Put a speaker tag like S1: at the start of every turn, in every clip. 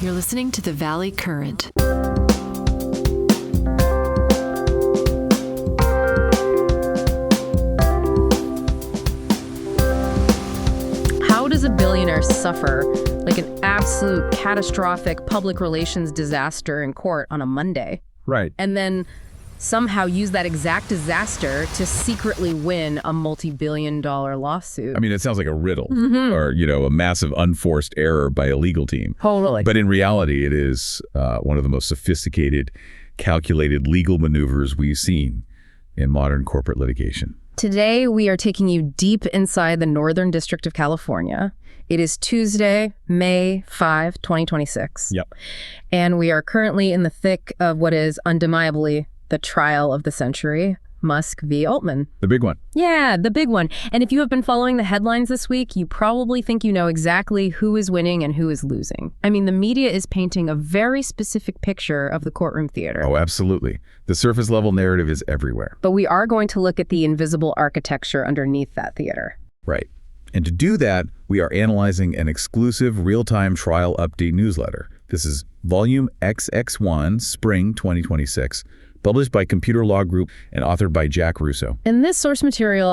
S1: You're listening to the Valley Current.
S2: How does a billionaire suffer like an absolute catastrophic public relations disaster in court on a Monday?
S3: Right.
S2: And then somehow use that exact disaster to secretly win a multi-billion-dollar lawsuit?
S3: I mean, it sounds like a riddle or, a massive unforced error by a legal team.
S2: Totally.
S3: But in reality, it is one of the most sophisticated, calculated legal maneuvers we've seen in modern corporate litigation.
S2: Today, we are taking you deep inside the Northern District of California. It is Tuesday, May 5, 2026.
S3: Yep.
S2: And we are currently in the thick of what is undeniably the trial of the century, Musk v. Altman.
S3: The big one.
S2: Yeah, the big one. And if you have been following the headlines this week, you probably think you know exactly who is winning and who is losing. I mean, the media is painting a very specific picture of the courtroom theater.
S3: Oh, absolutely. The surface level narrative is everywhere.
S2: But we are going to look at the invisible architecture underneath that theater.
S3: Right. And to do that, we are analyzing an exclusive real-time trial update newsletter. This is Volume XX1, Spring 2026. Published by Computer Law Group and authored by Russo.
S2: And this source material,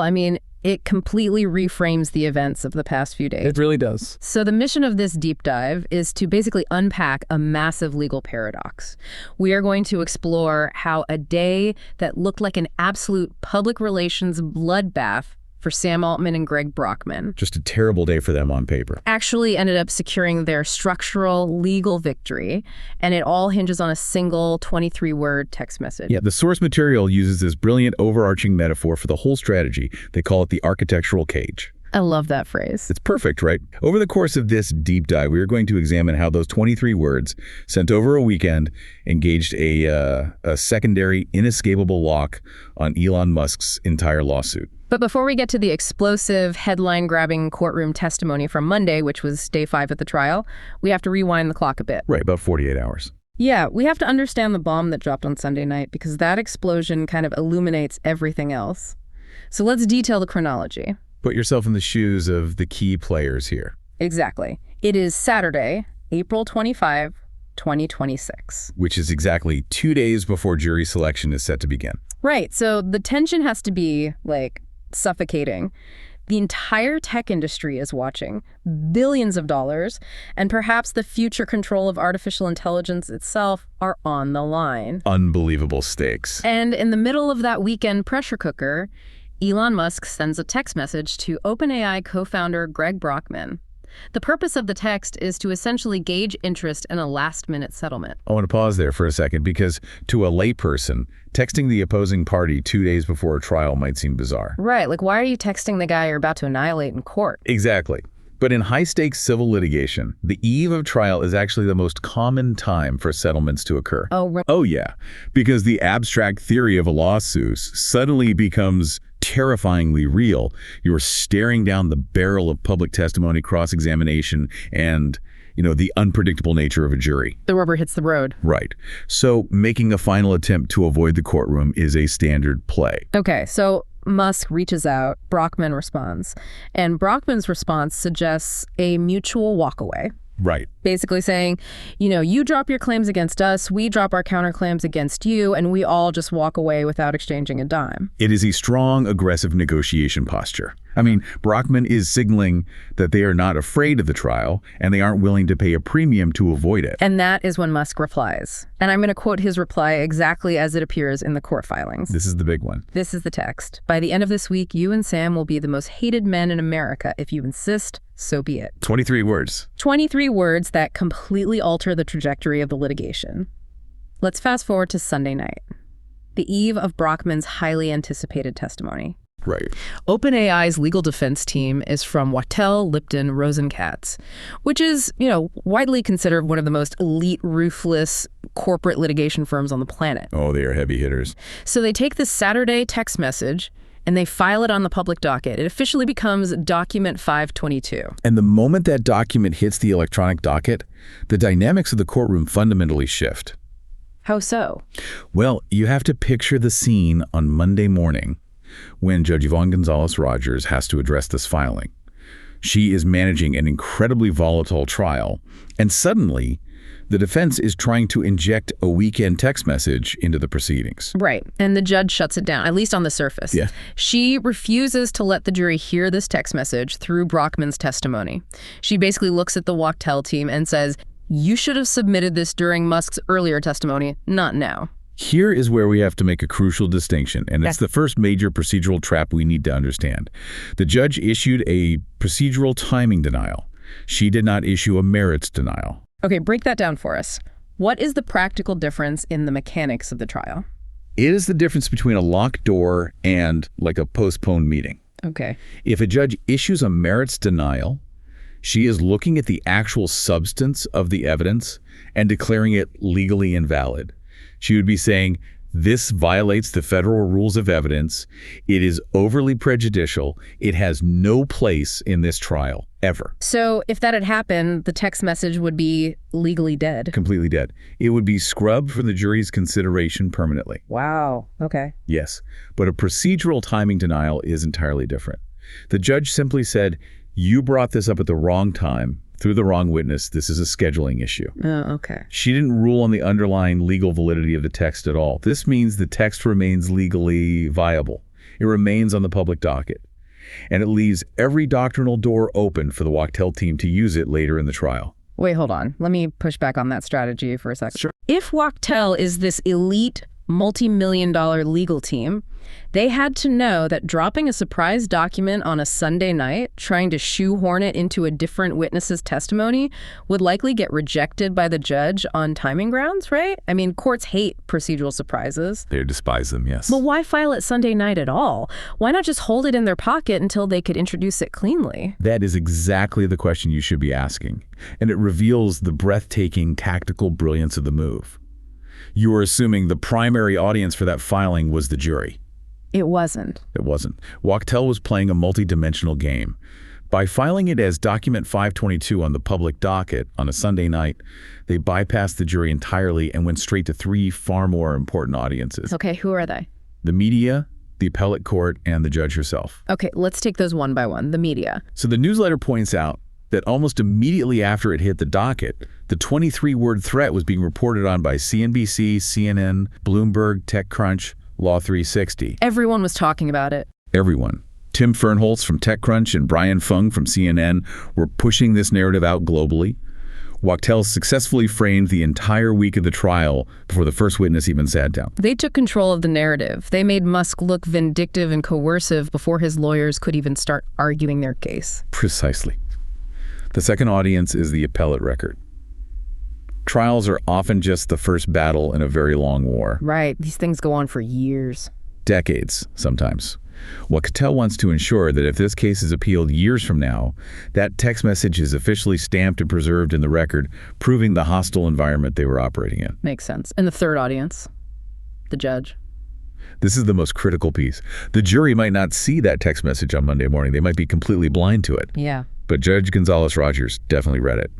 S2: it completely reframes the events of the past few days.
S4: It really does.
S2: So the mission of this deep dive is to basically unpack a massive legal paradox. We are going to explore how a day that looked like an absolute public relations bloodbath for Sam Altman and Greg Brockman.
S3: Just a terrible day for them on paper.
S2: Actually ended up securing their structural legal victory, and it all hinges on a single 23-word text message.
S3: Yeah, the source material uses this brilliant overarching metaphor for the whole strategy. They call it the architectural cage.
S2: I love that phrase.
S3: It's perfect, right? Over the course of this deep dive, we are going to examine how those 23 words sent over a weekend engaged a secondary, inescapable lock on Elon Musk's entire lawsuit.
S2: But before we get to the explosive, headline-grabbing courtroom testimony from Monday, which was day 5 of the trial, we have to rewind the clock a bit.
S3: Right, about 48 hours.
S2: Yeah, we have to understand the bomb that dropped on Sunday night because that explosion kind of illuminates everything else. So let's detail the chronology.
S3: Put yourself in the shoes of the key players here.
S2: Exactly. It is Saturday, April 25, 2026.
S3: Which is exactly 2 days before jury selection is set to begin.
S2: Right, so the tension has to be, suffocating. The entire tech industry is watching, billions of dollars, and perhaps the future control of artificial intelligence itself are on the line.
S3: Unbelievable stakes.
S2: And in the middle of that weekend pressure cooker, Elon Musk sends a text message to OpenAI co-founder Greg Brockman. The purpose of the text is to essentially gauge interest in a last-minute settlement.
S3: I want to pause there for a second because to a layperson, texting the opposing party 2 days before a trial might seem bizarre.
S2: Right, why are you texting the guy you're about to annihilate in court?
S3: Exactly. But in high-stakes civil litigation, the eve of trial is actually the most common time for settlements to occur.
S2: Oh,
S3: yeah, because the abstract theory of a lawsuit suddenly becomes terrifyingly real. You're staring down the barrel of public testimony, cross-examination, and, the unpredictable nature of a jury.
S2: The rubber hits the road.
S3: Right. So making a final attempt to avoid the courtroom is a standard play.
S2: Okay, so Musk reaches out, Brockman responds, and Brockman's response suggests a mutual walkaway.
S3: Right.
S2: Basically saying, you drop your claims against us, we drop our counterclaims against you, and we all just walk away without exchanging a dime.
S3: It is a strong, aggressive negotiation posture. Brockman is signaling that they are not afraid of the trial, and they aren't willing to pay a premium to avoid it.
S2: And that is when Musk replies. And I'm going to quote his reply exactly as it appears in the court filings.
S3: This is the big one.
S2: This is the text. By the end of this week, you and Sam will be the most hated men in America. If you insist, so be it.
S3: 23 words.
S2: 23 words that completely alter the trajectory of the litigation. Let's fast forward to Sunday night, the eve of Brockman's highly anticipated testimony.
S3: Right.
S2: OpenAI's legal defense team is from Wachtell, Lipton, Rosenkatz, which is, widely considered one of the most elite, ruthless corporate litigation firms on the planet.
S3: Oh, they are heavy hitters.
S2: So they take this Saturday text message and they file it on the public docket. It officially becomes Document 522.
S3: And the moment that document hits the electronic docket, the dynamics of the courtroom fundamentally shift.
S2: How so?
S3: Well, you have to picture the scene on Monday morning when Judge Yvonne Gonzalez-Rogers has to address this filing. She is managing an incredibly volatile trial, and suddenly, the defense is trying to inject a weekend text message into the proceedings.
S2: Right. And the judge shuts it down, at least on the surface.
S3: Yeah.
S2: She refuses to let the jury hear this text message through Brockman's testimony. She basically looks at the Wachtell team and says, you should have submitted this during Musk's earlier testimony, not now.
S3: Here is where we have to make a crucial distinction, and it's the first major procedural trap we need to understand. The judge issued a procedural timing denial. She did not issue a merits denial.
S2: Okay, break that down for us. What is the practical difference in the mechanics of the trial?
S3: It is the difference between a locked door and like a postponed meeting.
S2: Okay.
S3: If a judge issues a merits denial, she is looking at the actual substance of the evidence and declaring it legally invalid. She would be saying, this violates the federal rules of evidence. It is overly prejudicial. It has no place in this trial, ever.
S2: So if that had happened, the text message would be legally dead.
S3: Completely dead. It would be scrubbed from the jury's consideration permanently.
S2: Wow. Okay.
S3: Yes, but a procedural timing denial is entirely different. The judge simply said, you brought this up at the wrong time, through the wrong witness. This is a scheduling issue.
S2: Oh, okay.
S3: She didn't rule on the underlying legal validity of the text at all. This means the text remains legally viable. It remains on the public docket. And it leaves every doctrinal door open for the Wachtell team to use it later in the trial.
S2: Wait, hold on. Let me push back on that strategy for a second.
S3: Sure.
S2: If Wachtell is this elite, multi-million-dollar legal team, they had to know that dropping a surprise document on a Sunday night, trying to shoehorn it into a different witness's testimony, would likely get rejected by the judge on timing grounds, right? I mean, courts hate procedural surprises.
S3: They despise them, yes.
S2: But why file it Sunday night at all? Why not just hold it in their pocket until they could introduce it cleanly?
S3: That is exactly the question you should be asking. And it reveals the breathtaking tactical brilliance of the move. You are assuming the primary audience for that filing was the jury.
S2: It wasn't.
S3: It wasn't. Wachtell was playing a multi-dimensional game. By filing it as document 522 on the public docket on a Sunday night, they bypassed the jury entirely and went straight to three far more important audiences.
S2: Okay, who are they?
S3: The media, the appellate court, and the judge herself.
S2: Okay, let's take those one by one. The media.
S3: So the newsletter points out that almost immediately after it hit the docket, the 23-word threat was being reported on by CNBC, CNN, Bloomberg, TechCrunch, Law 360.
S2: Everyone was talking about it.
S3: Everyone. Tim Fernholz from TechCrunch and Brian Fung from CNN were pushing this narrative out globally. Wachtell successfully framed the entire week of the trial before the first witness even sat down.
S2: They took control of the narrative. They made Musk look vindictive and coercive before his lawyers could even start arguing their case.
S3: Precisely. The second audience is the appellate record. Trials are often just the first battle in a very long war.
S2: Right. These things go on for years.
S3: Decades, sometimes. Wachtell wants to ensure that if this case is appealed years from now, that text message is officially stamped and preserved in the record, proving the hostile environment they were operating in.
S2: Makes sense. And the third audience, the judge.
S3: This is the most critical piece. The jury might not see that text message on Monday morning. They might be completely blind to it.
S2: Yeah.
S3: But Judge Gonzalez-Rogers definitely read it.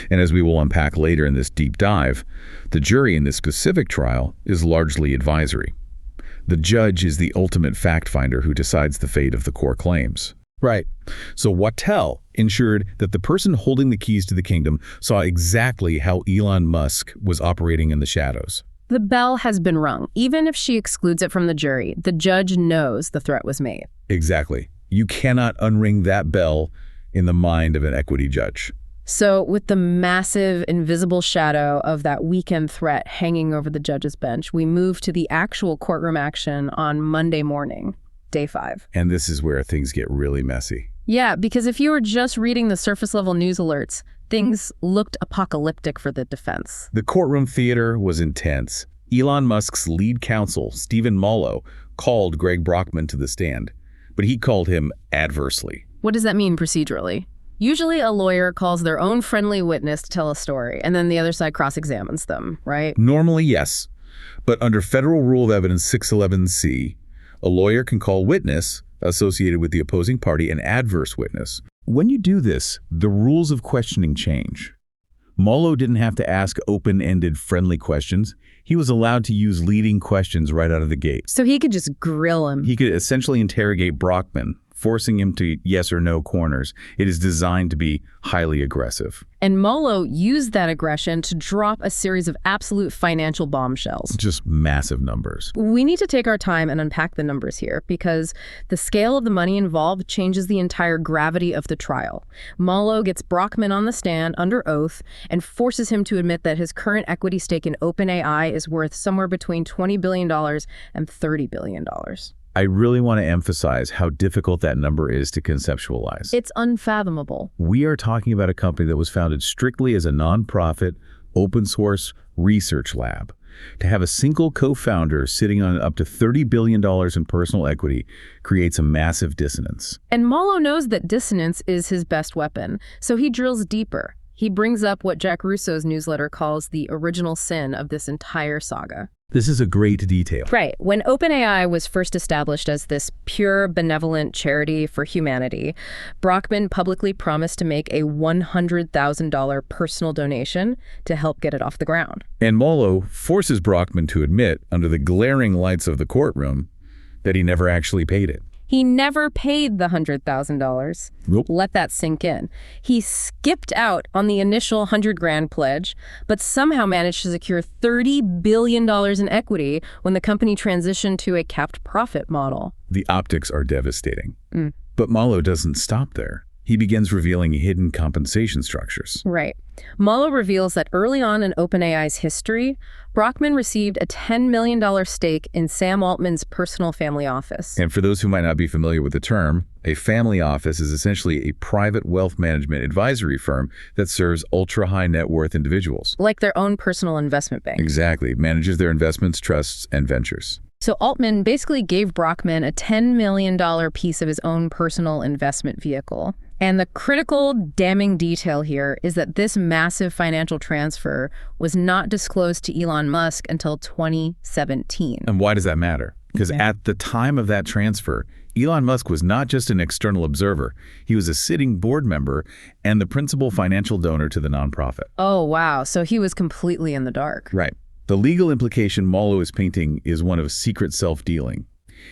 S3: And as we will unpack later in this deep dive, the jury in this specific trial is largely advisory. The judge is the ultimate fact finder who decides the fate of the core claims. Right. So Wachtell ensured that the person holding the keys to the kingdom saw exactly how Elon Musk was operating in the shadows.
S2: The bell has been rung. Even if she excludes it from the jury, the judge knows the threat was made.
S3: Exactly. You cannot unring that bell in the mind of an equity judge.
S2: So with the massive invisible shadow of that weekend threat hanging over the judge's bench, we move to the actual courtroom action on Monday morning, day 5.
S3: And this is where things get really messy.
S2: Yeah, because if you were just reading the surface level news alerts, things looked apocalyptic for the defense.
S3: The courtroom theater was intense. Elon Musk's lead counsel, Stephen Mollo, called Greg Brockman to the stand, but he called him adversely.
S2: What does that mean procedurally? Usually a lawyer calls their own friendly witness to tell a story, and then the other side cross-examines them, right?
S3: Normally, yes. But under Federal Rule of Evidence 611C, a lawyer can call witness associated with the opposing party an adverse witness. When you do this, the rules of questioning change. Mollo didn't have to ask open-ended friendly questions. He was allowed to use leading questions right out of the gate.
S2: So he could just grill him.
S3: He could essentially interrogate Brockman forcing him to yes or no corners. It is designed to be highly aggressive.
S2: And Molo used that aggression to drop a series of absolute financial bombshells.
S3: Just massive numbers.
S2: We need to take our time and unpack the numbers here because the scale of the money involved changes the entire gravity of the trial. Molo gets Brockman on the stand under oath and forces him to admit that his current equity stake in OpenAI is worth somewhere between $20 billion and $30 billion.
S3: I really want to emphasize how difficult that number is to conceptualize.
S2: It's unfathomable.
S3: We are talking about a company that was founded strictly as a nonprofit, open-source research lab. To have a single co-founder sitting on up to $30 billion in personal equity creates a massive dissonance.
S2: And Molo knows that dissonance is his best weapon, so he drills deeper. He brings up what Jack Russo's newsletter calls the original sin of this entire saga.
S3: This is a great detail.
S2: Right. When OpenAI was first established as this pure, benevolent charity for humanity, Brockman publicly promised to make a $100,000 personal donation to help get it off the ground.
S3: And Molo forces Brockman to admit, under the glaring lights of the courtroom, that he never actually paid it.
S2: He never paid the $100,000.
S3: Nope.
S2: Let that sink in. He skipped out on the initial $100,000 pledge, but somehow managed to secure $30 billion in equity when the company transitioned to a capped profit model.
S3: The optics are devastating. But Molo doesn't stop there. He begins revealing hidden compensation structures.
S2: Right. Molo reveals that early on in OpenAI's history, Brockman received a $10 million stake in Sam Altman's personal family office.
S3: And for those who might not be familiar with the term, a family office is essentially a private wealth management advisory firm that serves ultra-high net worth individuals.
S2: Like their own personal investment bank.
S3: Exactly. It manages their investments, trusts, and ventures.
S2: So Altman basically gave Brockman a $10 million piece of his own personal investment vehicle. And the critical, damning detail here is that this massive financial transfer was not disclosed to Elon Musk until 2017.
S3: And why does that matter? Because at the time of that transfer, Elon Musk was not just an external observer. He was a sitting board member and the principal financial donor to the nonprofit.
S2: Oh, wow. So he was completely in the dark.
S3: Right. The legal implication Molo is painting is one of secret self-dealing.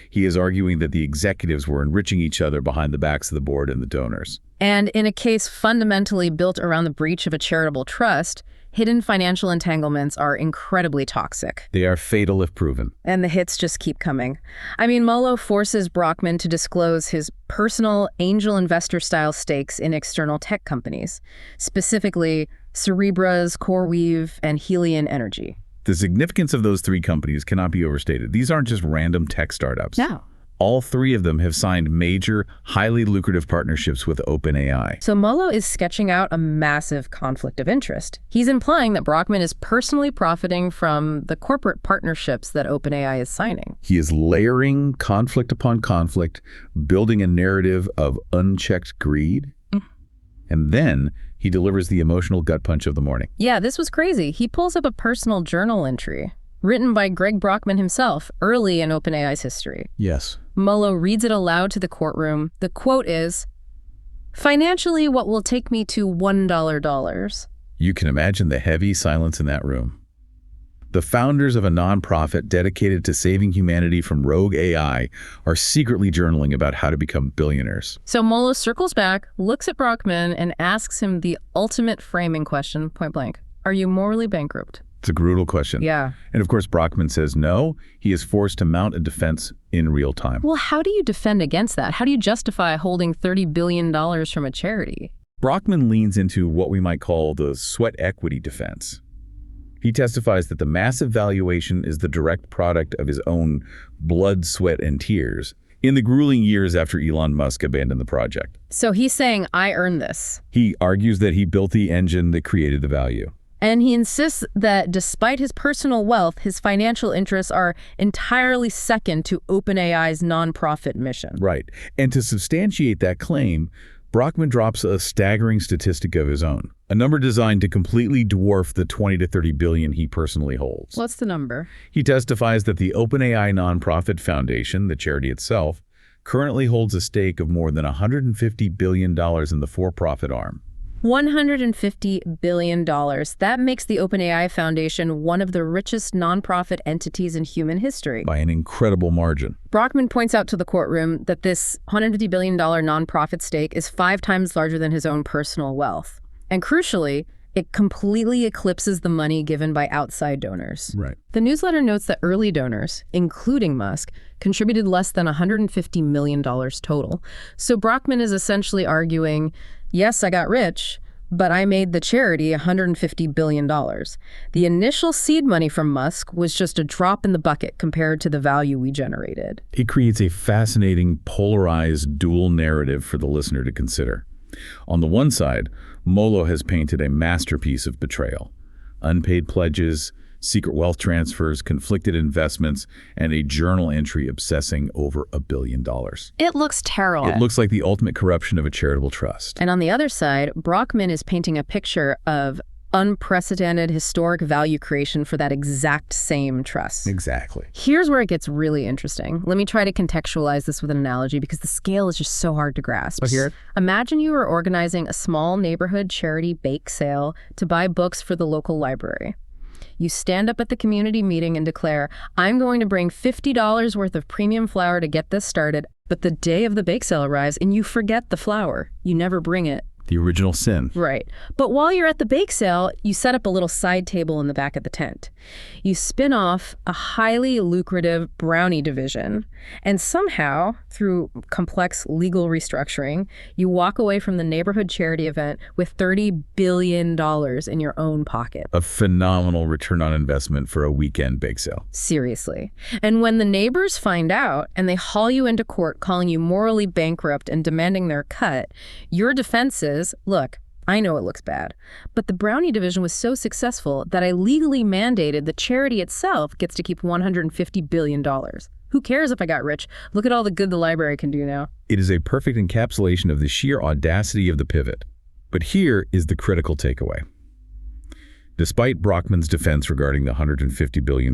S3: He is arguing that the executives were enriching each other behind the backs of the board and the donors.
S2: And in a case fundamentally built around the breach of a charitable trust, hidden financial entanglements are incredibly toxic.
S3: They are fatal if proven.
S2: And the hits just keep coming. I mean, Molo forces Brockman to disclose his personal angel investor-style stakes in external tech companies, specifically Cerebra's, CoreWeave, and Helion Energy.
S3: The significance of those three companies cannot be overstated. These aren't just random tech startups.
S2: No.
S3: All three of them have signed major, highly lucrative partnerships with OpenAI.
S2: So Molo is sketching out a massive conflict of interest. He's implying that Brockman is personally profiting from the corporate partnerships that OpenAI is signing.
S3: He is layering conflict upon conflict, building a narrative of unchecked greed, and then he delivers the emotional gut punch of the morning.
S2: Yeah, this was crazy. He pulls up a personal journal entry written by Greg Brockman himself early in OpenAI's history.
S3: Yes.
S2: Molo reads it aloud to the courtroom. The quote is, "Financially, what will take me to $1.
S3: You can imagine the heavy silence in that room. The founders of a nonprofit dedicated to saving humanity from rogue AI are secretly journaling about how to become billionaires.
S2: So Molo circles back, looks at Brockman, and asks him the ultimate framing question, point blank. Are you morally bankrupt?
S3: It's a brutal question.
S2: Yeah.
S3: And of course, Brockman says no. He is forced to mount a defense in real time.
S2: Well, how do you defend against that? How do you justify holding $30 billion from a charity?
S3: Brockman leans into what we might call the sweat equity defense. He testifies that the massive valuation is the direct product of his own blood, sweat, and tears in the grueling years after Elon Musk abandoned the project.
S2: So he's saying, I earned this.
S3: He argues that he built the engine that created the value.
S2: And he insists that despite his personal wealth, his financial interests are entirely second to OpenAI's nonprofit mission.
S3: Right. And to substantiate that claim, Brockman drops a staggering statistic of his own, a number designed to completely dwarf the 20 to 30 billion he personally holds.
S2: What's the number?
S3: He testifies that the OpenAI Nonprofit Foundation, the charity itself, currently holds a stake of more than $150 billion in the for-profit arm.
S2: $150 billion. That makes the OpenAI Foundation one of the richest nonprofit entities in human history.
S3: By an incredible margin.
S2: Brockman points out to the courtroom that this $150 billion nonprofit stake is 5 times larger than his own personal wealth. And crucially, it completely eclipses the money given by outside donors.
S3: Right.
S2: The newsletter notes that early donors, including Musk, contributed less than $150 million total. So Brockman is essentially arguing, yes, I got rich, but I made the charity $150 billion. The initial seed money from Musk was just a drop in the bucket compared to the value we generated.
S3: It creates a fascinating, polarized dual narrative for the listener to consider. On the one side, Molo has painted a masterpiece of betrayal. Unpaid pledges, secret wealth transfers, conflicted investments, and a journal entry obsessing over $1 billion.
S2: It looks terrible.
S3: It looks like the ultimate corruption of a charitable trust.
S2: And on the other side, Brockman is painting a picture of unprecedented historic value creation for that exact same trust.
S3: Exactly.
S2: Here's where it gets really interesting. Let me try to contextualize this with an analogy because the scale is just so hard to grasp.
S3: Let's hear it.
S2: Imagine you were organizing a small neighborhood charity bake sale to buy books for the local library. You stand up at the community meeting and declare, I'm going to bring $50 worth of premium flour to get this started, but the day of the bake sale arrives and you forget the flour. You never bring it.
S3: The original sin.
S2: Right. But while you're at the bake sale, you set up a little side table in the back of the tent. You spin off a highly lucrative brownie division, and somehow, through complex legal restructuring, you walk away from the neighborhood charity event with $30 billion in your own pocket.
S3: A phenomenal return on investment for a weekend bake sale.
S2: Seriously. And when the neighbors find out and they haul you into court calling you morally bankrupt and demanding their cut, your defense is, look, I know it looks bad, but the brownie division was so successful that I legally mandated the charity itself gets to keep $150 billion. Who cares if I got rich? Look at all the good the library can do now.
S3: It is a perfect encapsulation of the sheer audacity of the pivot. But here is the critical takeaway. Despite Brockman's defense regarding the $150 billion,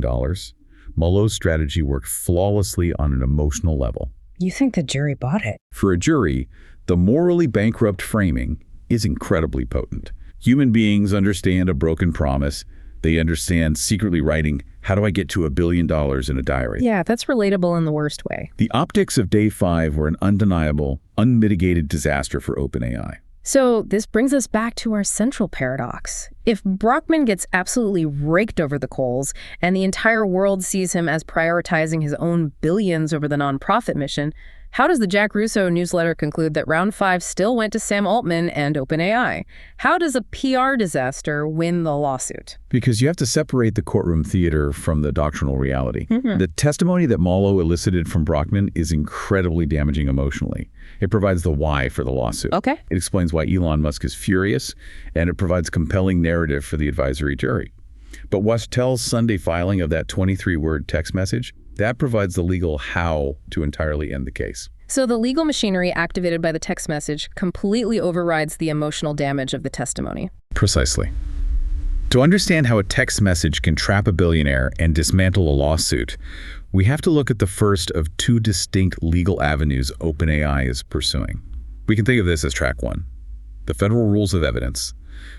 S3: Molo's strategy worked flawlessly on an emotional level.
S2: You think the jury bought it?
S3: For a jury, the morally bankrupt framing is incredibly potent. Human beings understand a broken promise. They understand secretly writing, how do I get to $1 billion in a diary?
S2: Yeah, that's relatable in the worst way.
S3: The optics of day 5 were an undeniable, unmitigated disaster for OpenAI.
S2: So this brings us back to our central paradox. If Brockman gets absolutely raked over the coals and the entire world sees him as prioritizing his own billions over the nonprofit mission, how does the Jack Russo newsletter conclude that round 5 still went to Sam Altman and OpenAI? How does a PR disaster win the lawsuit?
S3: Because you have to separate the courtroom theater from the doctrinal reality. The testimony that Molo elicited from Brockman is incredibly damaging emotionally. It provides the why for the lawsuit.
S2: Okay.
S3: It explains why Elon Musk is furious, and it provides compelling narrative for the advisory jury. But Wachtell's Sunday filing of that 23-word text message, that provides the legal how to entirely end the case.
S2: So the legal machinery activated by the text message completely overrides the emotional damage of the testimony.
S3: Precisely. To understand how a text message can trap a billionaire and dismantle a lawsuit, we have to look at the first of 2 distinct legal avenues OpenAI is pursuing. We can think of this as track 1, the federal rules of evidence,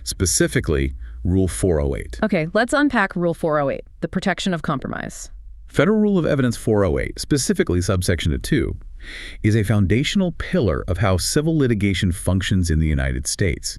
S3: specifically Rule 408.
S2: Okay, let's unpack Rule 408, the protection of compromise.
S3: Federal Rule of Evidence 408, specifically subsection 2, is a foundational pillar of how civil litigation functions in the United States.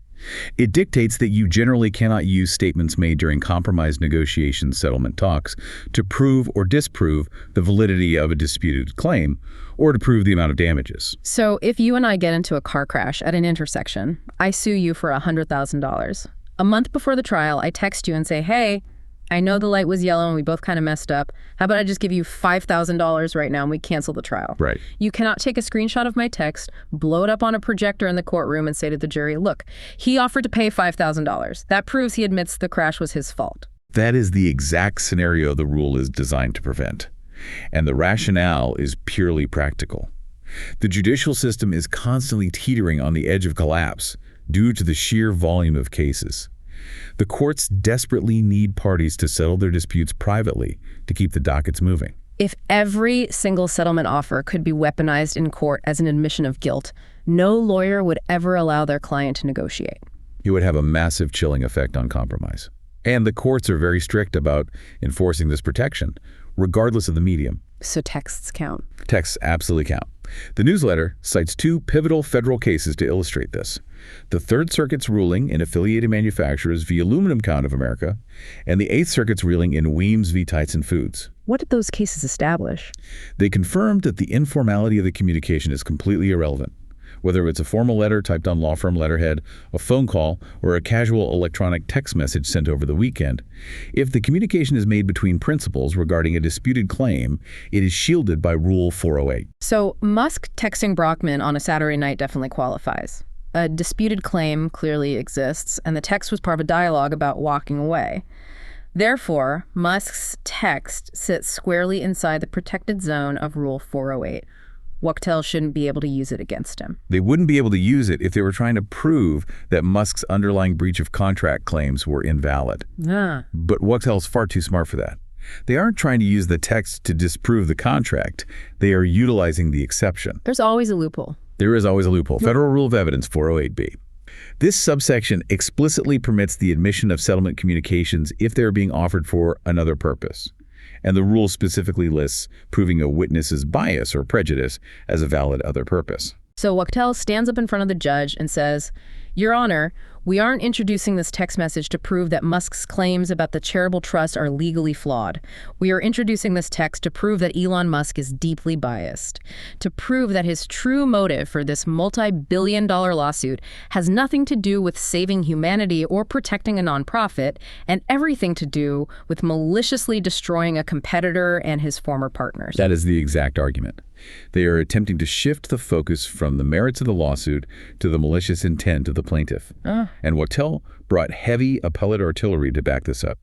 S3: It dictates that you generally cannot use statements made during compromise negotiation settlement talks to prove or disprove the validity of a disputed claim or to prove the amount of damages.
S2: So if you and I get into a car crash at an intersection, I sue you for $100,000. A month before the trial, I text you and say, hey, I know the light was yellow and we both kind of messed up. How about I just give you $5,000 right now and we cancel the trial?
S3: Right.
S2: You cannot take a screenshot of my text, blow it up on a projector in the courtroom and say to the jury, look, he offered to pay $5,000. That proves he admits the crash was his fault.
S3: That is the exact scenario the rule is designed to prevent. And the rationale is purely practical. The judicial system is constantly teetering on the edge of collapse due to the sheer volume of cases. The courts desperately need parties to settle their disputes privately to keep the dockets moving.
S2: If every single settlement offer could be weaponized in court as an admission of guilt, no lawyer would ever allow their client to negotiate.
S3: It would have a massive chilling effect on compromise. And the courts are very strict about enforcing this protection, regardless of the medium.
S2: So texts count.
S3: Texts absolutely count. The newsletter cites two pivotal federal cases to illustrate this. The Third Circuit's ruling in Affiliated Manufacturers v. Aluminum Co. of America, and the Eighth Circuit's ruling in Weems v. Tyson Foods.
S2: What did those cases establish?
S3: They confirmed that the informality of the communication is completely irrelevant. Whether it's a formal letter typed on law firm letterhead, a phone call, or a casual electronic text message sent over the weekend, if the communication is made between principals regarding a disputed claim, it is shielded by Rule 408.
S2: So Musk texting Brockman on a Saturday night definitely qualifies. A disputed claim clearly exists, and the text was part of a dialogue about walking away. Therefore, Musk's text sits squarely inside the protected zone of Rule 408. Wachtell shouldn't be able to use it against him.
S3: They wouldn't be able to use it if they were trying to prove that Musk's underlying breach of contract claims were invalid. But Wachtell's far too smart for that. They aren't trying to use the text to disprove the contract. They are utilizing the exception.
S2: There's always a loophole.
S3: There is always a loophole. Federal Rule of Evidence 408B. This subsection explicitly permits the admission of settlement communications if they are being offered for another purpose. And the rule specifically lists proving a witness's bias or prejudice as a valid other purpose.
S2: So Wachtell stands up in front of the judge and says, "Your Honor, we aren't introducing this text message to prove that Musk's claims about the charitable trust are legally flawed. We are introducing this text to prove that Elon Musk is deeply biased, to prove that his true motive for this multi-billion-dollar lawsuit has nothing to do with saving humanity or protecting a nonprofit, and everything to do with maliciously destroying a competitor and his former partners."
S3: That is the exact argument. They are attempting to shift the focus from the merits of the lawsuit to the malicious intent of the plaintiff. And Wachtell brought heavy appellate artillery to back this up.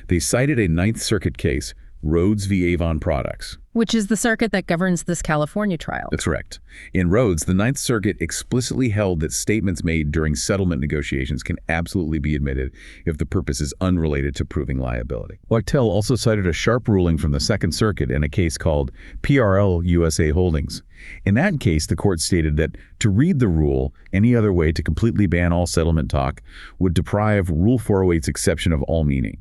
S3: They cited a Ninth Circuit case, Rhodes v. Avon Products.
S2: Which is the circuit that governs this California trial.
S3: That's correct. In Rhodes, the Ninth Circuit explicitly held that statements made during settlement negotiations can absolutely be admitted if the purpose is unrelated to proving liability. Wachtell also cited a sharp ruling from the Second Circuit in a case called PRL USA Holdings. In that case, the court stated that to read the rule any other way to completely ban all settlement talk would deprive Rule 408's exception of all meaning.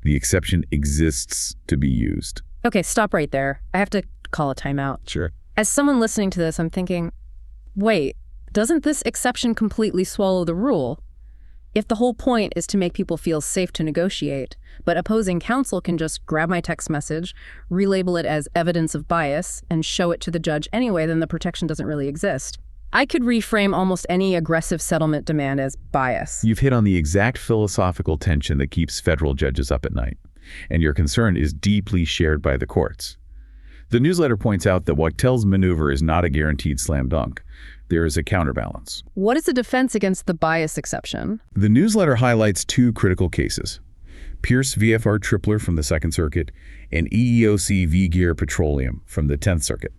S3: The exception exists to be used.
S2: Okay, stop right there. I have to call a timeout.
S3: Sure.
S2: As someone listening to this, I'm thinking, wait, doesn't this exception completely swallow the rule? If the whole point is to make people feel safe to negotiate, but opposing counsel can just grab my text message, relabel it as evidence of bias, and show it to the judge anyway, then the protection doesn't really exist. I could reframe almost any aggressive settlement demand as bias.
S3: You've hit on the exact philosophical tension that keeps federal judges up at night, and your concern is deeply shared by the courts. The newsletter points out that Wachtell's maneuver is not a guaranteed slam dunk. There is a counterbalance.
S2: What is the defense against the bias exception?
S3: The newsletter highlights two critical cases: Pierce VFR Tripler from the Second Circuit and EEOC v. Gear Petroleum from the 10th Circuit.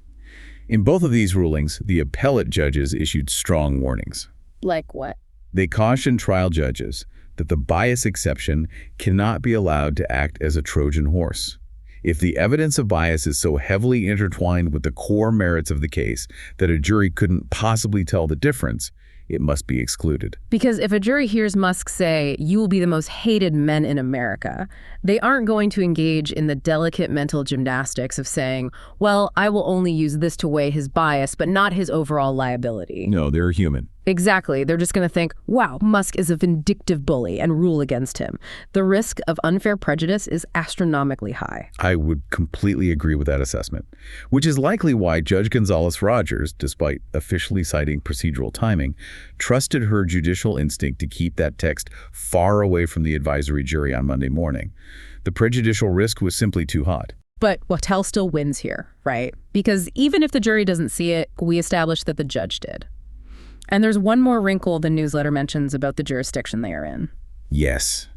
S3: In both of these rulings, the appellate judges issued strong warnings.
S2: Like what?
S3: They cautioned trial judges that the bias exception cannot be allowed to act as a Trojan horse. If the evidence of bias is so heavily intertwined with the core merits of the case that a jury couldn't possibly tell the difference, it must be excluded.
S2: Because if a jury hears Musk say, "You will be the most hated men in America," they aren't going to engage in the delicate mental gymnastics of saying, well, I will only use this to weigh his bias, but not his overall liability.
S3: No, they're human.
S2: Exactly. They're just going to think, wow, Musk is a vindictive bully, and rule against him. The risk of unfair prejudice is astronomically high.
S3: I would completely agree with that assessment, which is likely why Judge Gonzalez-Rogers, despite officially citing procedural timing, trusted her judicial instinct to keep that text far away from the advisory jury on Monday morning. The prejudicial risk was simply too hot.
S2: But Wachtell still wins here, right? Because even if the jury doesn't see it, we established that the judge did. And there's one more wrinkle the newsletter mentions about the jurisdiction they are in.
S3: Yes.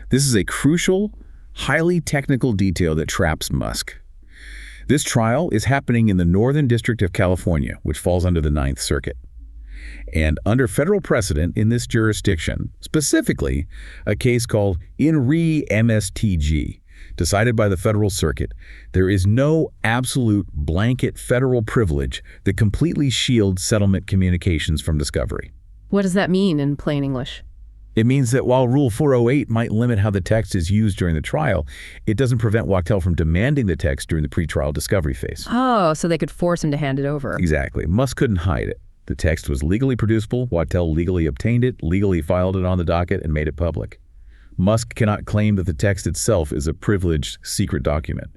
S3: This is a crucial, highly technical detail that traps Musk. This trial is happening in the Northern District of California, which falls under the Ninth Circuit. And under federal precedent in this jurisdiction, specifically a case called In Re MSTG, decided by the Federal Circuit, there is no absolute blanket federal privilege that completely shields settlement communications from discovery.
S2: What does that mean in plain English?
S3: It means that while Rule 408 might limit how the text is used during the trial, it doesn't prevent Wachtell from demanding the text during the pretrial discovery phase.
S2: Oh, so they could force him to hand it over.
S3: Exactly. Musk couldn't hide it. The text was legally producible. Wachtell legally obtained it, legally filed it on the docket, and made it public. Musk cannot claim that the text itself is a privileged, secret document.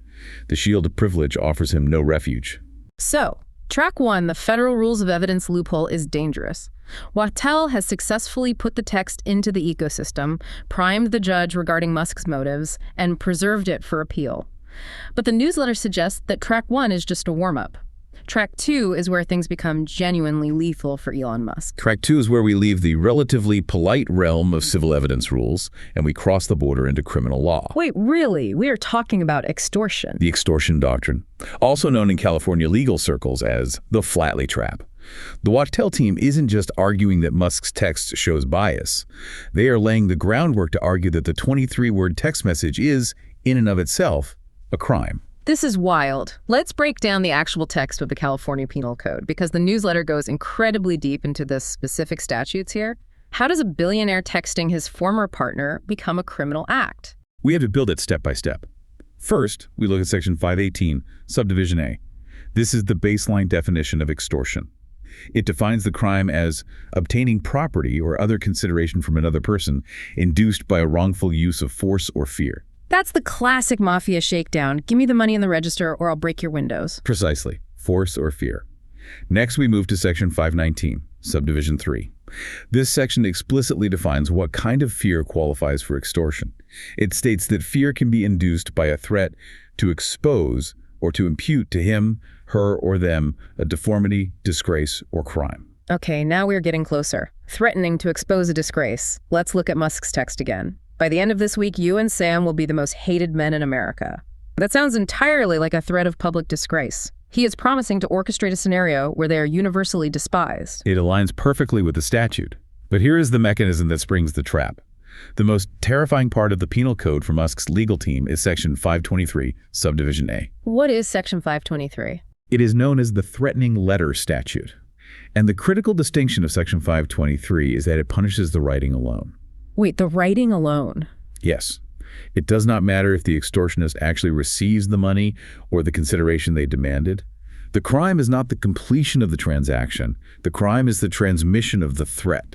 S3: The shield of privilege offers him no refuge.
S2: So, track 1, the federal rules of evidence loophole is dangerous. Wachtell has successfully put the text into the ecosystem, primed the judge regarding Musk's motives, and preserved it for appeal. But the newsletter suggests that track 1 is just a warm-up. Track 2 is where things become genuinely lethal for Elon Musk.
S3: Track 2 is where we leave the relatively polite realm of civil evidence rules, and we cross the border into criminal law.
S2: Wait, really? We are talking about extortion.
S3: The extortion doctrine, also known in California legal circles as the Flatley trap. The Wachtell team isn't just arguing that Musk's text shows bias. They are laying the groundwork to argue that the 23-word text message is, in and of itself, a crime.
S2: This is wild. Let's break down the actual text of the California Penal Code, because the newsletter goes incredibly deep into the specific statutes here. How does a billionaire texting his former partner become a criminal act?
S3: We have to build it step by step. First, we look at Section 518, Subdivision A. This is the baseline definition of extortion. It defines the crime as obtaining property or other consideration from another person induced by a wrongful use of force or fear.
S2: That's the classic mafia shakedown. Give me the money in the register or I'll break your windows.
S3: Precisely. Force or fear. Next, we move to Section 519, Subdivision 3. This section explicitly defines what kind of fear qualifies for extortion. It states that fear can be induced by a threat to expose or to impute to him, her, or them a deformity, disgrace, or crime.
S2: Okay, now we're getting closer. Threatening to expose a disgrace. Let's look at Musk's text again. By the end of this week, you and Sam will be the most hated men in America. That sounds entirely like a threat of public disgrace. He is promising to orchestrate a scenario where they are universally despised.
S3: It aligns perfectly with the statute. But here is the mechanism that springs the trap. The most terrifying part of the penal code for Musk's legal team is Section 523, Subdivision A.
S2: What is Section 523?
S3: It is known as the threatening letter statute. And the critical distinction of Section 523 is that it punishes the writing alone.
S2: Wait, the writing alone?
S3: Yes. It does not matter if the extortionist actually receives the money or the consideration they demanded. The crime is not the completion of the transaction. The crime is the transmission of the threat.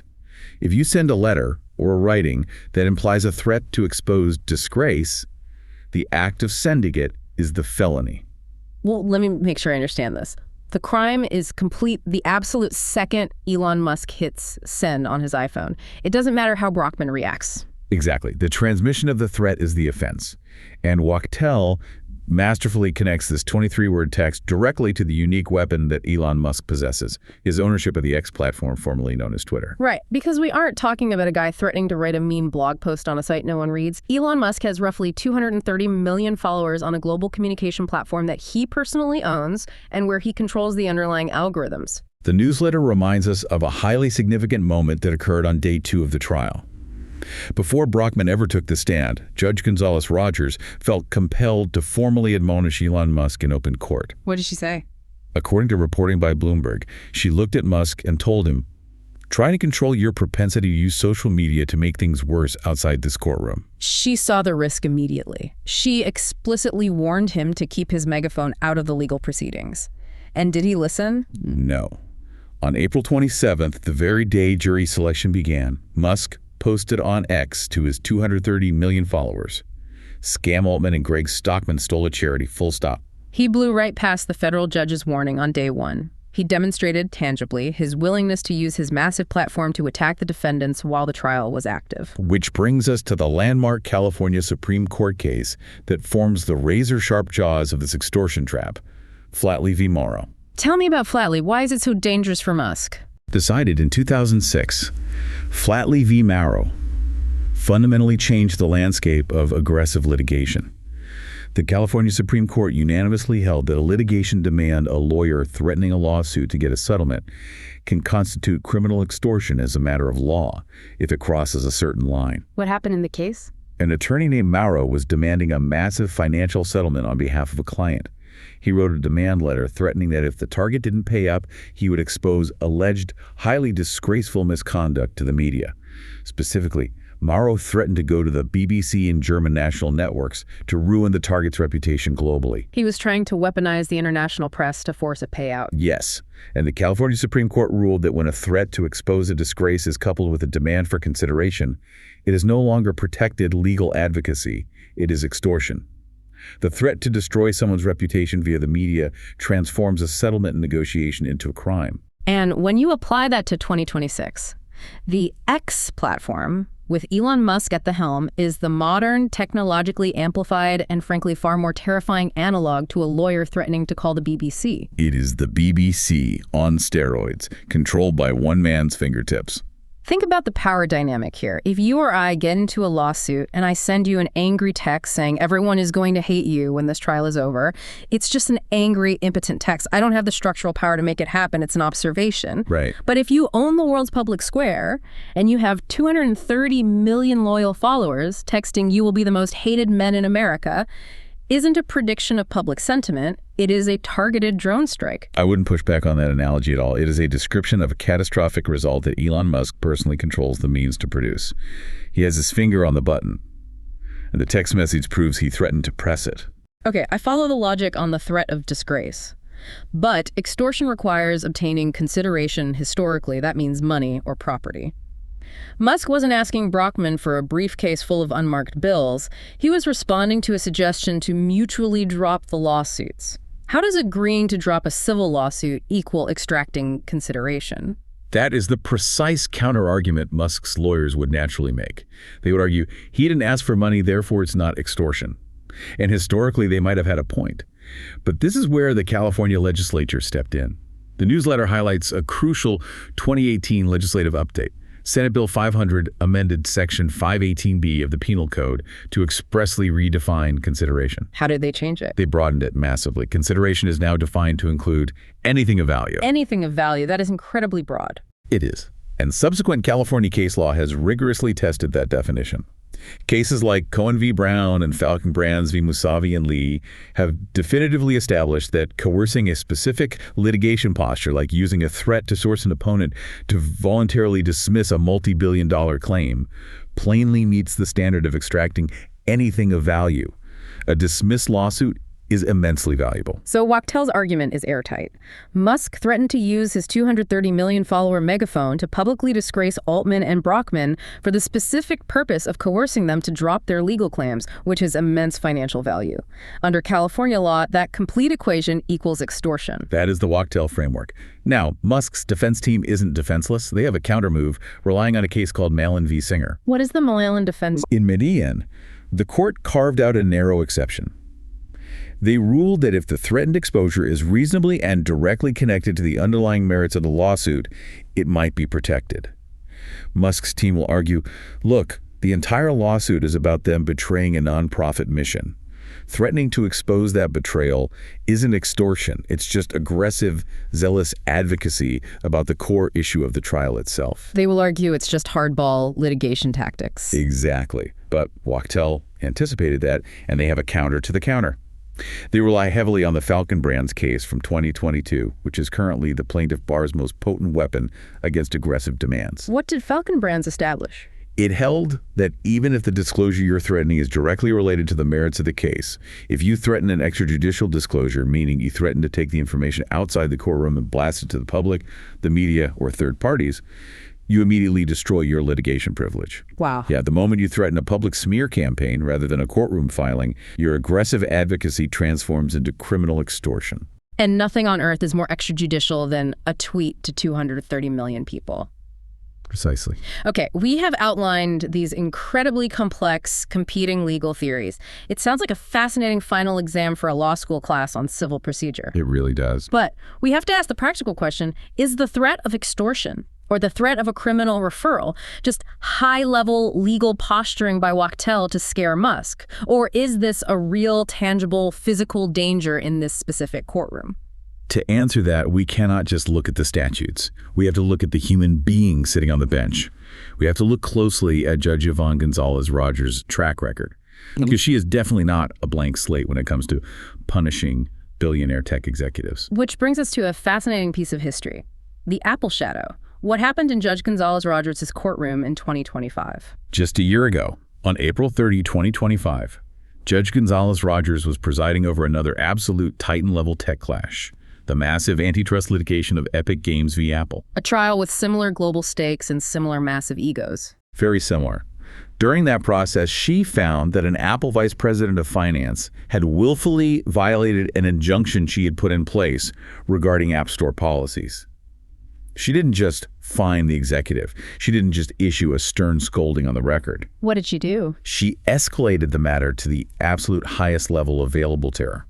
S3: If you send a letter or a writing that implies a threat to expose disgrace, the act of sending it is the felony.
S2: Well, let me make sure I understand this. The crime is complete the absolute second Elon Musk hits send on his iPhone. It doesn't matter how Brockman reacts.
S3: Exactly. The transmission of the threat is the offense. And Wachtell masterfully connects this 23-word text directly to the unique weapon that Elon Musk possesses, his ownership of the X platform formerly known as Twitter.
S2: Right, because we aren't talking about a guy threatening to write a mean blog post on a site no one reads. Elon Musk has roughly 230 million followers on a global communication platform that he personally owns and where he controls the underlying algorithms.
S3: The newsletter reminds us of a highly significant moment that occurred on day 2 of the trial. Before Brockman ever took the stand, Judge Gonzalez-Rogers felt compelled to formally admonish Elon Musk in open court.
S2: What did she say?
S3: According to reporting by Bloomberg, she looked at Musk and told him, "Try to control your propensity to use social media to make things worse outside this courtroom."
S2: She saw the risk immediately. She explicitly warned him to keep his megaphone out of the legal proceedings. And did he listen?
S3: No. On April 27th, the very day jury selection began, Musk posted on X to his 230 million followers, "Scam Altman and Greg Stockman stole a charity, full stop."
S2: He blew right past the federal judge's warning on day 1. He demonstrated tangibly his willingness to use his massive platform to attack the defendants while the trial was active.
S3: Which brings us to the landmark California Supreme Court case that forms the razor-sharp jaws of this extortion trap, Flatley v. Morrow.
S2: Tell me about Flatley. Why is it so dangerous for Musk?
S3: Decided in 2006, Flatley v. Morrow fundamentally changed the landscape of aggressive litigation. The California Supreme Court unanimously held that a litigation demand a lawyer threatening a lawsuit to get a settlement can constitute criminal extortion as a matter of law if it crosses a certain line.
S2: What happened in the case?
S3: An attorney named Morrow was demanding a massive financial settlement on behalf of a client. He wrote a demand letter threatening that if the target didn't pay up, he would expose alleged highly disgraceful misconduct to the media. Specifically, Mauro threatened to go to the BBC and German national networks to ruin the target's reputation globally.
S2: He was trying to weaponize the international press to force a payout.
S3: Yes, and the California Supreme Court ruled that when a threat to expose a disgrace is coupled with a demand for consideration, it is no longer protected legal advocacy, it is extortion. The threat to destroy someone's reputation via the media transforms a settlement and negotiation into a crime.
S2: And when you apply that to 2026, the X platform, with Elon Musk at the helm, is the modern, technologically amplified, and frankly far more terrifying analog to a lawyer threatening to call the BBC.
S3: It is the BBC on steroids, controlled by one man's fingertips.
S2: Think about the power dynamic here. If you or I get into a lawsuit and I send you an angry text saying everyone is going to hate you when this trial is over, it's just an angry, impotent text. I don't have the structural power to make it happen. It's an observation.
S3: Right.
S2: But if you own the world's public square and you have 230 million loyal followers texting you will be the most hated men in America, isn't a prediction of public sentiment, it is a targeted drone strike.
S3: I wouldn't push back on that analogy at all. It is a description of a catastrophic result that Elon Musk personally controls the means to produce. He has his finger on the button, and the text message proves he threatened to press it.
S2: Okay, I follow the logic on the threat of disgrace. But extortion requires obtaining consideration historically. That means money or property. Musk wasn't asking Brockman for a briefcase full of unmarked bills. He was responding to a suggestion to mutually drop the lawsuits. How does agreeing to drop a civil lawsuit equal extracting consideration?
S3: That is the precise counter-argument Musk's lawyers would naturally make. They would argue, he didn't ask for money, therefore it's not extortion. And historically, they might have had a point. But this is where the California legislature stepped in. The newsletter highlights a crucial 2018 legislative update. Senate Bill 500 amended Section 518B of the Penal Code to expressly redefine consideration.
S2: How did they change it?
S3: They broadened it massively. Consideration is now defined to include anything of value.
S2: Anything of value. That is incredibly broad.
S3: It is. And subsequent California case law has rigorously tested that definition. Cases like Cohen v. Brown and Falcon Brands v. Musavi and Lee have definitively established that coercing a specific litigation posture, like using a threat to source an opponent to voluntarily dismiss a multi-billion-dollar claim, plainly meets the standard of extracting anything of value. A dismissed lawsuit is immensely valuable.
S2: So Wachtel's argument is airtight. Musk threatened to use his 230 million follower megaphone to publicly disgrace Altman and Brockman for the specific purpose of coercing them to drop their legal claims, which has immense financial value. Under California law, that complete equation equals extortion.
S3: That is the Wachtel framework. Now, Musk's defense team isn't defenseless. They have a countermove, relying on a case called Malin v. Singer.
S2: What is the Malin defense?
S3: In Medellin, the court carved out a narrow exception. They ruled that if the threatened exposure is reasonably and directly connected to the underlying merits of the lawsuit, it might be protected. Musk's team will argue, look, the entire lawsuit is about them betraying a nonprofit mission. Threatening to expose that betrayal isn't extortion. It's just aggressive, zealous advocacy about the core issue of the trial itself.
S2: They will argue it's just hardball litigation tactics.
S3: Exactly. But Wachtel anticipated that, and they have a counter to the counter. They rely heavily on the Falcon Brands case from 2022, which is currently the plaintiff bar's most potent weapon against aggressive demands.
S2: What did Falcon Brands establish?
S3: It held that even if the disclosure you're threatening is directly related to the merits of the case, if you threaten an extrajudicial disclosure, meaning you threaten to take the information outside the courtroom and blast it to the public, the media, or third parties, you immediately destroy your litigation privilege.
S2: Wow.
S3: Yeah, the moment you threaten a public smear campaign rather than a courtroom filing, your aggressive advocacy transforms into criminal extortion.
S2: And nothing on earth is more extrajudicial than a tweet to 230 million people.
S3: Precisely.
S2: Okay, we have outlined these incredibly complex, competing legal theories. It sounds like a fascinating final exam for a law school class on civil procedure.
S3: It really does.
S2: But we have to ask the practical question, is the threat of extortion or the threat of a criminal referral just high-level legal posturing by Wachtel to scare Musk? Or is this a real, tangible, physical danger in this specific courtroom?
S3: To answer that, we cannot just look at the statutes. We have to look at the human being sitting on the bench. We have to look closely at Judge Yvonne Gonzalez-Rogers' track record, because she is definitely not a blank slate when it comes to punishing billionaire tech executives.
S2: Which brings us to a fascinating piece of history, the Apple shadow, What happened in Judge Gonzalez Rogers' courtroom in 2025?
S3: Just a year ago, on April 30, 2025, Judge Gonzalez Rogers was presiding over another absolute Titan-level tech clash, the massive antitrust litigation of Epic Games v. Apple.
S2: A trial with similar global stakes and similar massive egos.
S3: Very similar. During that process, she found that an Apple vice president of finance had willfully violated an injunction she had put in place regarding App Store policies. She didn't just fine the executive. She didn't just issue a stern scolding on the record.
S2: What did she do?
S3: She escalated the matter to the absolute highest level available to her.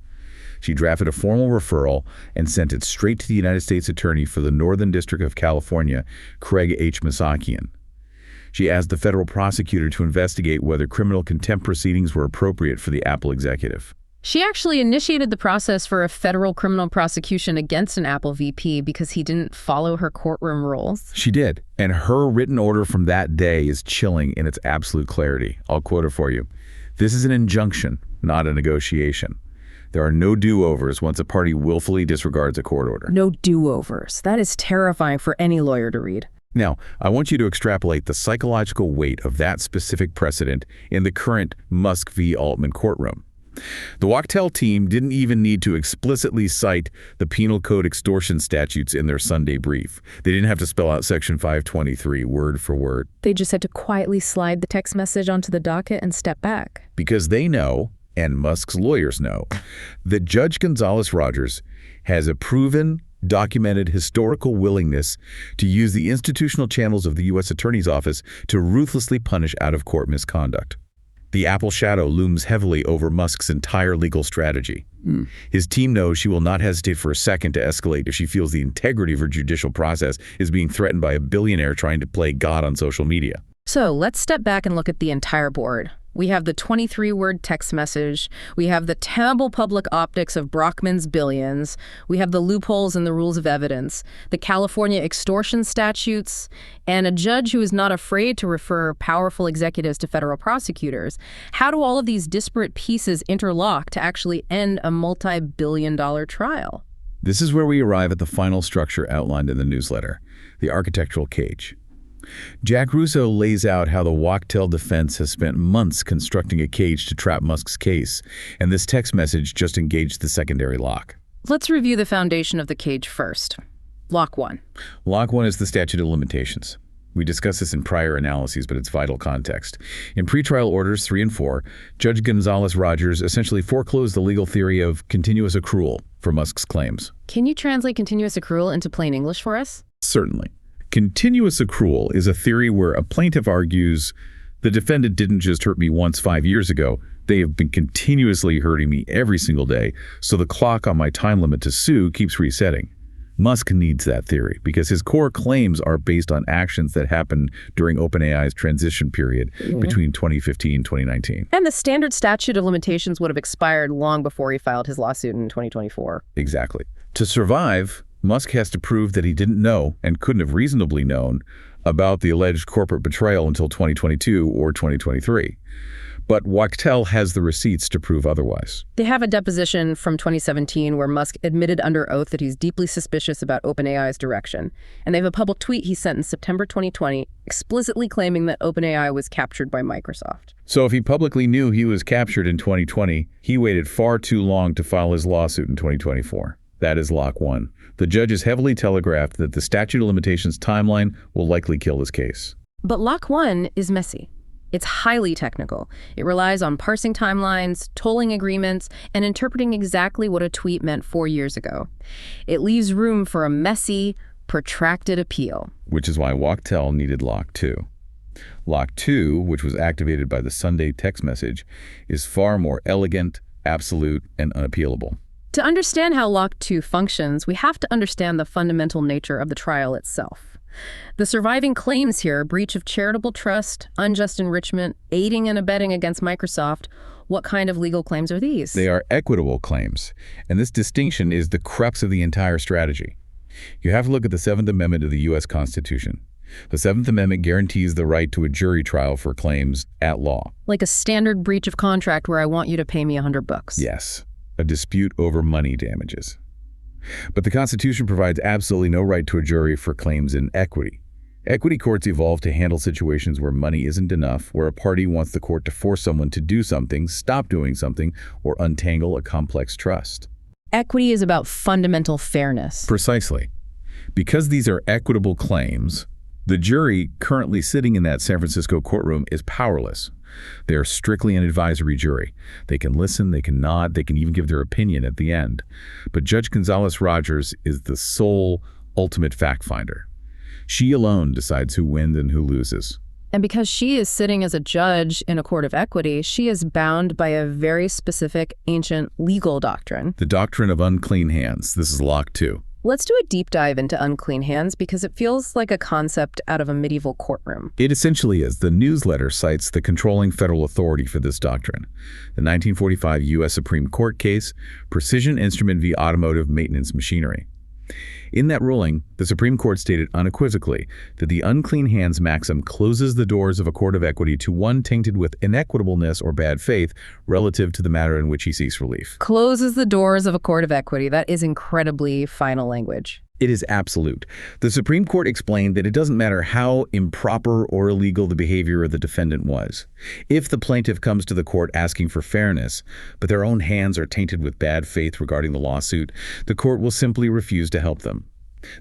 S3: She drafted a formal referral and sent it straight to the United States Attorney for the Northern District of California, Craig H. Masakian. She asked the federal prosecutor to investigate whether criminal contempt proceedings were appropriate for the Apple executive.
S2: She actually initiated the process for a federal criminal prosecution against an Apple VP because he didn't follow her courtroom rules.
S3: She did, and her written order from that day is chilling in its absolute clarity. I'll quote it for you. "This is an injunction, not a negotiation. There are no do-overs once a party willfully disregards a court order."
S2: No do-overs. That is terrifying for any lawyer to read.
S3: Now, I want you to extrapolate the psychological weight of that specific precedent in the current Musk v. Altman courtroom. The Wachtell team didn't even need to explicitly cite the Penal Code extortion statutes in their Sunday brief. They didn't have to spell out Section 523 word for word.
S2: They just had to quietly slide the text message onto the docket and step back.
S3: Because they know, and Musk's lawyers know, that Judge Gonzalez Rogers has a proven, documented historical willingness to use the institutional channels of the U.S. Attorney's Office to ruthlessly punish out-of-court misconduct. The Apple shadow looms heavily over Musk's entire legal strategy. His team knows she will not hesitate for a second to escalate if she feels the integrity of her judicial process is being threatened by a billionaire trying to play God on social media.
S2: So let's step back and look at the entire board. We have the 23-word text message. We have the terrible public optics of Brockman's billions. We have the loopholes in the rules of evidence, the California extortion statutes, and a judge who is not afraid to refer powerful executives to federal prosecutors. How do all of these disparate pieces interlock to actually end a multi-billion-dollar trial?
S3: This is where we arrive at the final structure outlined in the newsletter, the architectural cage. Jack Russo lays out how the Wachtell defense has spent months constructing a cage to trap Musk's case, and this text message just engaged the secondary lock.
S2: Let's review the foundation of the cage first. Lock 1.
S3: Lock 1 is the statute of limitations. We discussed this in prior analyses, but it's vital context. In pretrial orders 3 and 4, Judge Gonzalez Rogers essentially foreclosed the legal theory of continuous accrual for Musk's claims.
S2: Can you translate continuous accrual into plain English for us?
S3: Certainly. Continuous accrual is a theory where a plaintiff argues, the defendant didn't just hurt me once 5 years ago, they have been continuously hurting me every single day, so the clock on my time limit to sue keeps resetting. Musk needs that theory because his core claims are based on actions that happened during OpenAI's transition period between 2015 and 2019.
S2: And the standard statute of limitations would have expired long before he filed his lawsuit in 2024.
S3: Exactly. To survive, Musk has to prove that he didn't know and couldn't have reasonably known about the alleged corporate betrayal until 2022 or 2023. But Wachtell has the receipts to prove otherwise.
S2: They have a deposition from 2017 where Musk admitted under oath that he's deeply suspicious about OpenAI's direction. And they have a public tweet he sent in September 2020 explicitly claiming that OpenAI was captured by Microsoft.
S3: So if he publicly knew he was captured in 2020, he waited far too long to file his lawsuit in 2024. That is Lock 1. The judge has heavily telegraphed that the statute of limitations timeline will likely kill his case.
S2: But Lock 1 is messy. It's highly technical. It relies on parsing timelines, tolling agreements, and interpreting exactly what a tweet meant 4 years ago. It leaves room for a messy, protracted appeal.
S3: Which is why Wachtell needed Lock 2. Lock 2, which was activated by the Sunday text message, is far more elegant, absolute, and unappealable.
S2: To understand how Lock 2 functions, we have to understand the fundamental nature of the trial itself. The surviving claims here, breach of charitable trust, unjust enrichment, aiding and abetting against Microsoft. What kind of legal claims are these?
S3: They are equitable claims, and this distinction is the crux of the entire strategy. You have to look at the 7th Amendment of the U.S. Constitution. The 7th Amendment guarantees the right to a jury trial for claims at law.
S2: Like a standard breach of contract where I want you to pay me $100.
S3: Yes. A dispute over money damages. But the Constitution provides absolutely no right to a jury for claims in equity. Equity courts evolved to handle situations where money isn't enough, where a party wants the court to force someone to do something, stop doing something, or untangle a complex trust.
S2: Equity is about fundamental fairness.
S3: Precisely. Because these are equitable claims, the jury currently sitting in that San Francisco courtroom is powerless. They are strictly an advisory jury. They can listen, they can nod, they can even give their opinion at the end. But Judge Gonzalez-Rogers is the sole, ultimate fact finder. She alone decides who wins and who loses.
S2: And because she is sitting as a judge in a court of equity, she is bound by a very specific ancient legal doctrine.
S3: The doctrine of unclean hands. This is Lock 2.
S2: Let's do a deep dive into unclean hands because it feels like a concept out of a medieval courtroom.
S3: It essentially is. The newsletter cites the controlling federal authority for this doctrine. The 1945 U.S. Supreme Court case, Precision Instrument v. Automotive Maintenance Machinery. In that ruling, the Supreme Court stated unequivocally that the unclean hands maxim closes the doors of a court of equity to one tainted with inequitableness or bad faith relative to the matter in which he seeks relief.
S2: Closes the doors of a court of equity. That is incredibly final language.
S3: It is absolute. The Supreme Court explained that it doesn't matter how improper or illegal the behavior of the defendant was. If the plaintiff comes to the court asking for fairness, but their own hands are tainted with bad faith regarding the lawsuit, the court will simply refuse to help them.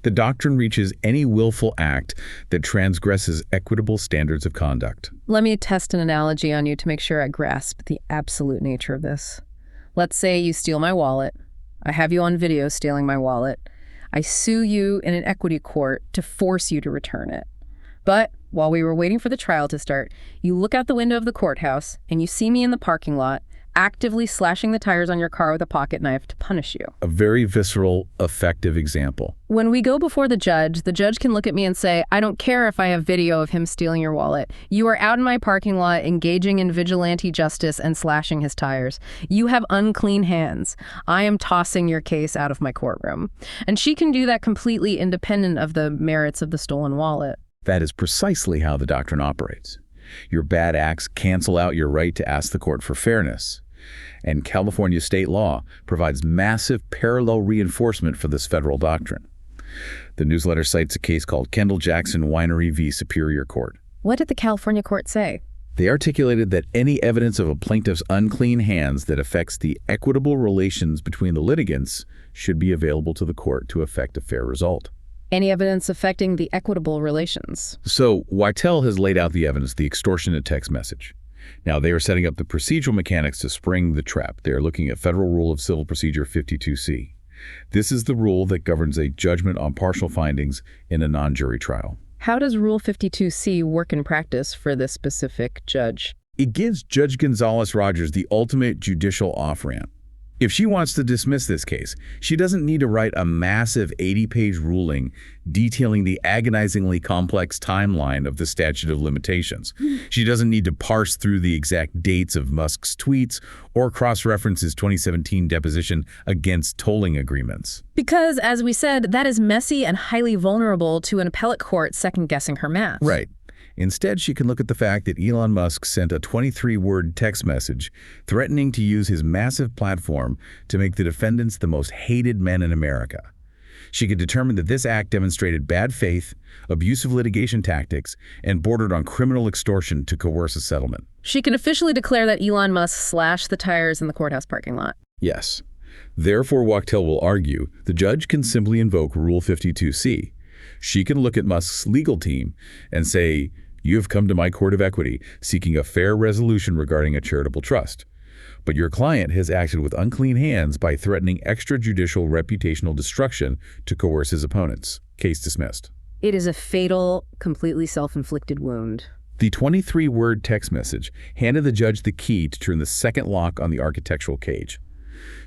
S3: The doctrine reaches any willful act that transgresses equitable standards of conduct.
S2: Let me test an analogy on you to make sure I grasp the absolute nature of this. Let's say you steal my wallet. I have you on video stealing my wallet. I sue you in an equity court to force you to return it. But while we were waiting for the trial to start, you look out the window of the courthouse and you see me in the parking lot, actively slashing the tires on your car with a pocket knife to punish you.
S3: A very visceral, effective example.
S2: When we go before the judge can look at me and say, I don't care if I have video of him stealing your wallet. You are out in my parking lot engaging in vigilante justice and slashing his tires. You have unclean hands. I am tossing your case out of my courtroom. And she can do that completely independent of the merits of the stolen wallet.
S3: That is precisely how the doctrine operates. Your bad acts cancel out your right to ask the court for fairness. And California state law provides massive parallel reinforcement for this federal doctrine. The newsletter cites a case called Kendall-Jackson Winery v. Superior Court.
S2: What did the California court say?
S3: They articulated that any evidence of a plaintiff's unclean hands that affects the equitable relations between the litigants should be available to the court to effect a fair result.
S2: Any evidence affecting the equitable relations?
S3: So, Weitel has laid out the evidence, the extortion text message. Now, they are setting up the procedural mechanics to spring the trap. They are looking at Federal Rule of Civil Procedure 52C. This is the rule that governs a judgment on partial findings in a non-jury trial.
S2: How does Rule 52C work in practice for this specific judge?
S3: It gives Judge Gonzalez-Rogers the ultimate judicial off-ramp. If she wants to dismiss this case, she doesn't need to write a massive 80-page ruling detailing the agonizingly complex timeline of the statute of limitations. She doesn't need to parse through the exact dates of Musk's tweets or cross-reference his 2017 deposition against tolling agreements.
S2: Because, as we said, that is messy and highly vulnerable to an appellate court second-guessing her math.
S3: Right. Instead, she can look at the fact that Elon Musk sent a 23-word text message threatening to use his massive platform to make the defendants the most hated men in America. She could determine that this act demonstrated bad faith, abusive litigation tactics, and bordered on criminal extortion to coerce a settlement.
S2: She can officially declare that Elon Musk slashed the tires in the courthouse parking lot.
S3: Yes. Therefore, Weitel will argue the judge can simply invoke Rule 52C. She can look at Musk's legal team and say, "You have come to my court of equity seeking a fair resolution regarding a charitable trust. But your client has acted with unclean hands by threatening extrajudicial reputational destruction to coerce his opponents. Case dismissed."
S2: It is a fatal, completely self-inflicted wound.
S3: The 23-word text message handed the judge the key to turn the second lock on the architectural cage.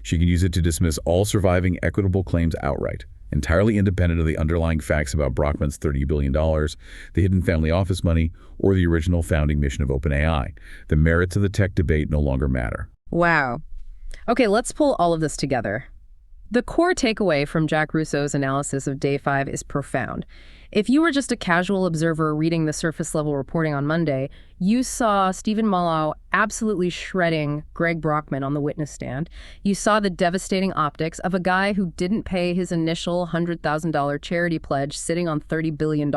S3: She can use it to dismiss all surviving equitable claims outright, entirely independent of the underlying facts about Brockman's $30 billion, the hidden family office money, or the original founding mission of OpenAI. The merits of the tech debate no longer matter.
S2: Wow. Okay, let's pull all of this together. The core takeaway from Jack Russo's analysis of Day 5 is profound. If you were just a casual observer reading the surface-level reporting on Monday, You saw Stephen Mullow absolutely shredding Greg Brockman on the witness stand. You saw the devastating optics of a guy who didn't pay his initial $100,000 charity pledge sitting on $30 billion,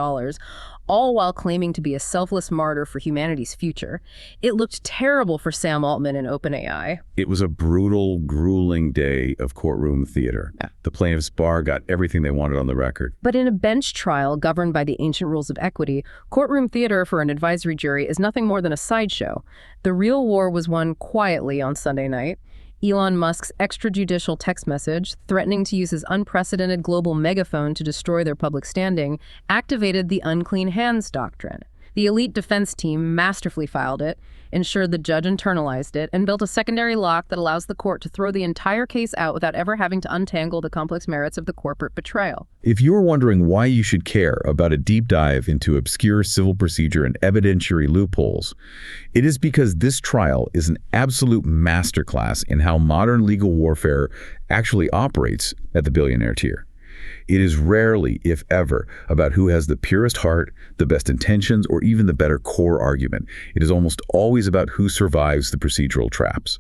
S2: all while claiming to be a selfless martyr for humanity's future. It looked terrible for Sam Altman and OpenAI.
S3: It was a brutal, grueling day of courtroom theater. The plaintiff's bar got everything they wanted on the record.
S2: But in a bench trial governed by the ancient rules of equity, courtroom theater for an advisory jury is nothing more than a sideshow. The real war was won quietly on Sunday night. Elon Musk's extrajudicial text message, threatening to use his unprecedented global megaphone to destroy their public standing, activated the unclean hands doctrine. The elite defense team masterfully filed it, ensured the judge internalized it, and built a secondary lock that allows the court to throw the entire case out without ever having to untangle the complex merits of the corporate betrayal.
S3: If you're wondering why you should care about a deep dive into obscure civil procedure and evidentiary loopholes, it is because this trial is an absolute masterclass in how modern legal warfare actually operates at the billionaire tier. It is rarely, if ever, about who has the purest heart, the best intentions, or even the better core argument. It is almost always about who survives the procedural traps.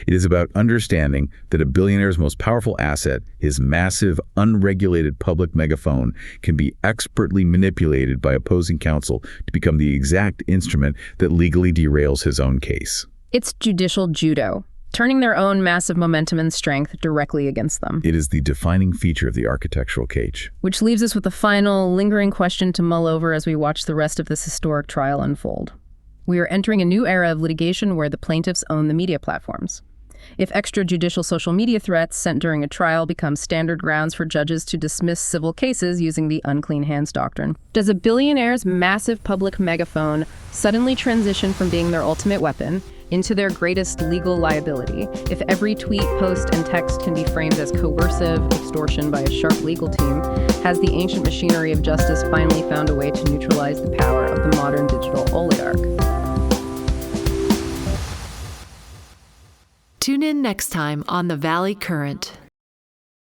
S3: It is about understanding that a billionaire's most powerful asset, his massive, unregulated public megaphone, can be expertly manipulated by opposing counsel to become the exact instrument that legally derails his own case.
S2: It's judicial judo, turning their own massive momentum and strength directly against them.
S3: It is the defining feature of the architectural cage.
S2: Which leaves us with a final, lingering question to mull over as we watch the rest of this historic trial unfold. We are entering a new era of litigation where the plaintiffs own the media platforms. If extrajudicial social media threats sent during a trial become standard grounds for judges to dismiss civil cases using the unclean hands doctrine, does a billionaire's massive public megaphone suddenly transition from being their ultimate weapon into their greatest legal liability if every tweet, post, and text can be framed as coercive extortion by a sharp legal team? Has the ancient machinery of justice finally found a way to neutralize the power of the modern digital oligarch?
S1: Tune in next time on The Valley Current.